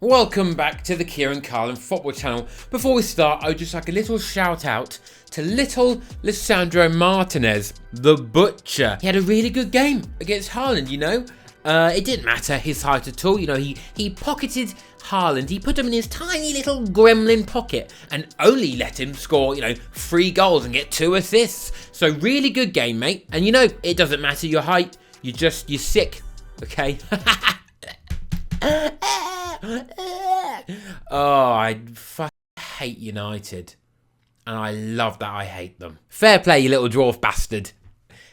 Welcome back to the Ciarán football channel. Before we start, I would just like a little shout out to little Lisandro Martinez, the butcher. He had a really good game against Haaland, you know. It didn't matter his height at all, you know, he pocketed Haaland, he put him in his tiny little gremlin pocket and only let him score, 3 goals and get 2 assists. So really good game, mate. And you know, it doesn't matter your height, you're sick, okay? Oh, I fucking hate United. And I love that I hate them. Fair play, you little dwarf bastard.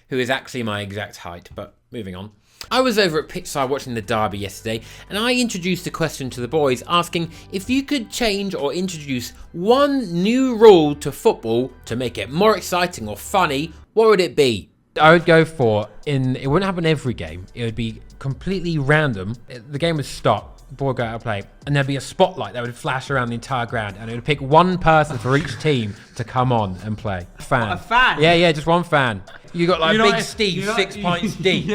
Who is actually my exact height, but moving on. I was over at pitchside watching the derby yesterday, and I introduced a question to the boys asking if you could change or introduce one new rule to football to make it more exciting or funny, what would it be? I would go for, it wouldn't happen every game, it would be completely random. The game would stop, the ball would go out of play, and there'd be a spotlight that would flash around the entire ground, and it would pick one person for each team to come on and play. A fan. What, a fan? Yeah, just one fan. You got like United, Big Steve, United, 6 pints deep.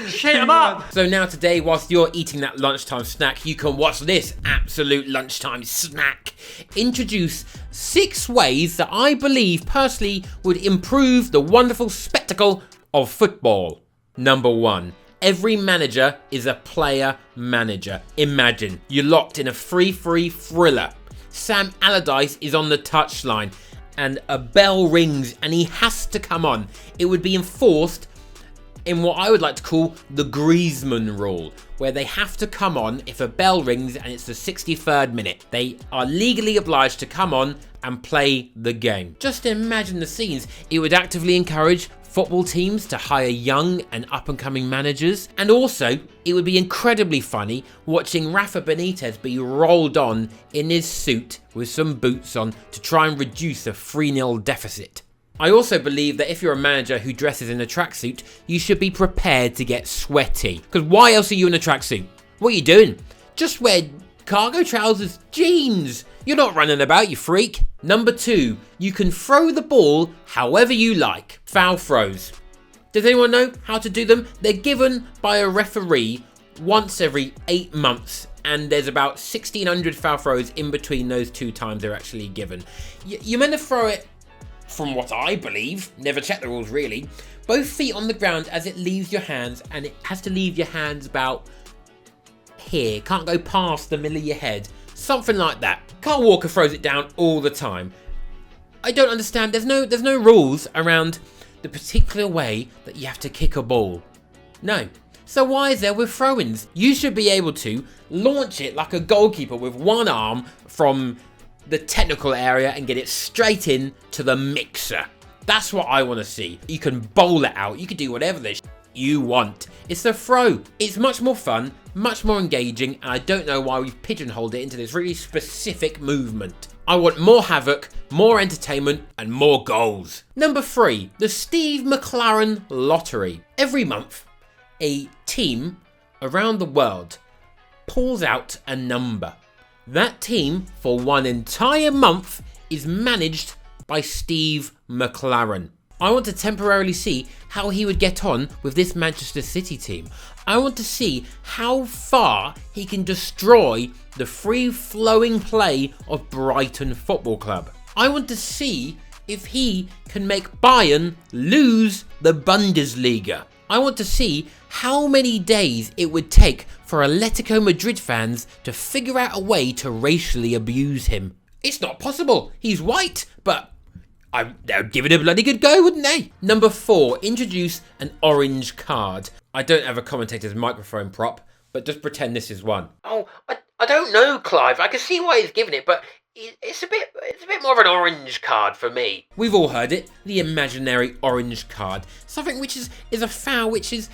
Shit him up! So now today, whilst you're eating that lunchtime snack, you can watch this absolute lunchtime snack. Introduce 6 ways that I believe personally would improve the wonderful spectacle of football. Number 1. Every manager is a player manager. Imagine you're locked in a free thriller. Sam Allardyce is on the touchline and a bell rings and he has to come on. It would be enforced in what I would like to call the Griezmann rule, where they have to come on if a bell rings and it's the 63rd minute. They are legally obliged to come on and play the game. Just imagine the scenes. It would actively encourage football teams to hire young and up-and-coming managers, and also it would be incredibly funny watching Rafa Benitez be rolled on in his suit with some boots on to try and reduce a 3-0 deficit. I also believe that if you're a manager who dresses in a tracksuit, you should be prepared to get sweaty. Because why else are you in a tracksuit? What are you doing? Just wear cargo trousers, jeans. You're not running about, you freak. Number 2, you can throw the ball however you like. Foul throws. Does anyone know how to do them? They're given by a referee once every 8 months. And there's about 1,600 foul throws in between those 2 times they're actually given. You're meant to throw it, from what I believe, never check the rules really, both feet on the ground as it leaves your hands, and it has to leave your hands about here. Can't go past the middle of your head. Something like that. Carl Walker throws it down all the time. I don't understand. There's no rules around the particular way that you have to kick a ball. No. So why is there with throw-ins? You should be able to launch it like a goalkeeper with one arm from the technical area and get it straight in to the mixer. That's what I want to see. You can bowl it out. You can do whatever the you want. It's a throw. It's much more fun, much more engaging, and I don't know why we've pigeonholed it into this really specific movement. I want more havoc, more entertainment, and more goals. Number 3, the Steve McLaren lottery. Every month, a team around the world pulls out a number. That team, for one entire month, is managed by Steve McLaren. I want to temporarily see how he would get on with this Manchester City team. I want to see how far he can destroy the free-flowing play of Brighton Football Club. I want to see if he can make Bayern lose the Bundesliga. I want to see how many days it would take for Atletico Madrid fans to figure out a way to racially abuse him. It's not possible. He's white, but they'd give it a bloody good go, wouldn't they? Number 4, introduce an orange card. I don't have a commentator's microphone prop, but just pretend this is one. Oh, I don't know, Clive. I can see why he's given it, but it's a bit more of an orange card for me. We've all heard it, the imaginary orange card. Something which is a foul, which is...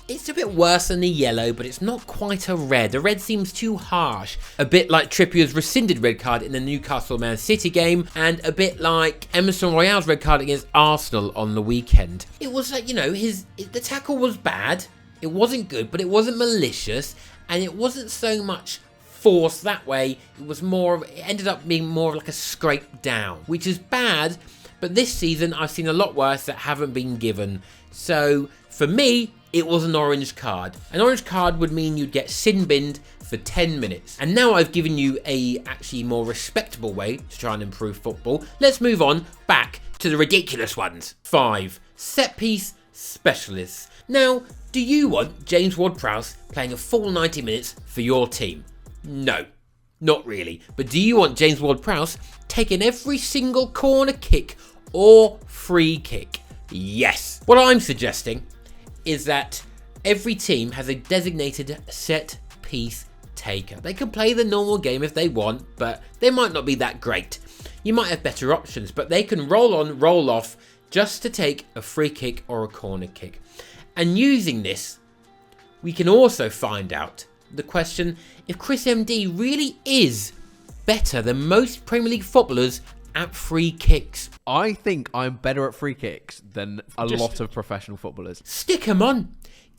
It's a bit worse than the yellow, but it's not quite a red. The red seems too harsh. A bit like Trippier's rescinded red card in the Newcastle Man City game, and a bit like Emerson Royale's red card against Arsenal on the weekend. It was like, the tackle was bad. It wasn't good, but it wasn't malicious, and it wasn't so much force that way. It ended up being more like a scrape down, which is bad, but this season I've seen a lot worse that haven't been given. So for me, it was an orange card. An orange card would mean you'd get sin binned for 10 minutes. And now I've given you a actually more respectable way to try and improve football. Let's move on back to the ridiculous ones. 5. Set piece specialists. Now, do you want James Ward-Prowse playing a full 90 minutes for your team? No, not really. But do you want James Ward-Prowse taking every single corner kick or free kick? Yes. What I'm suggesting is that every team has a designated set piece taker. They can play the normal game if they want, but they might not be that great. You might have better options, but they can roll on, roll off just to take a free kick or a corner kick. And using this, we can also find out the question if Chris MD really is better than most Premier League footballers at free kicks. I think I'm better at free kicks than a lot of professional footballers. Stick him on.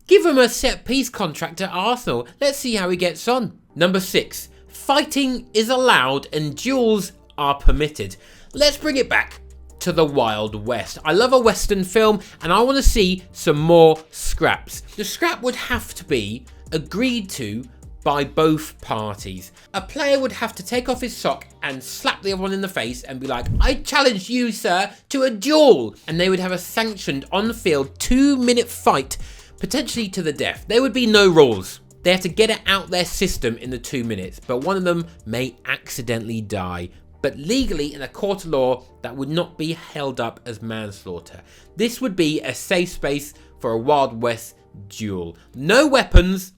Give him a set piece contract at Arsenal. Let's see how he gets on. Number 6. Fighting is allowed and duels are permitted. Let's bring it back to the Wild West. I love a Western film and I want to see some more scraps. The scrap would have to be agreed to by both parties. A player would have to take off his sock and slap the other one in the face and be like, I challenge you, sir, to a duel. And they would have a sanctioned on-field 2-minute fight, potentially to the death. There would be no rules. They have to get it out their system in the 2 minutes, but one of them may accidentally die. But legally, in a court of law, that would not be held up as manslaughter. This would be a safe space for a Wild West duel. No weapons,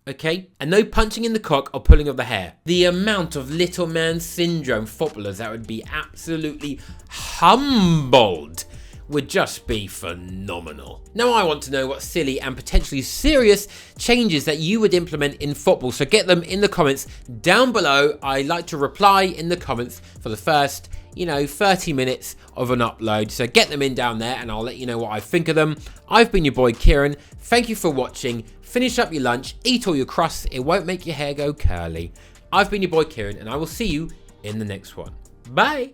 okay? And no punching in the cock or pulling of the hair. The amount of little man syndrome footballers that would be absolutely humbled would just be phenomenal. Now I want to know what silly and potentially serious changes that you would implement in football, so get them in the comments down below. I like to reply in the comments for the first 30 minutes of an upload, so get them in down there and I'll let you know what I think of them. I've been your boy Ciarán. Thank you for watching. Finish up your lunch, eat all your crusts, it won't make your hair go curly. I've been your boy Ciarán and I will see you in the next one. Bye.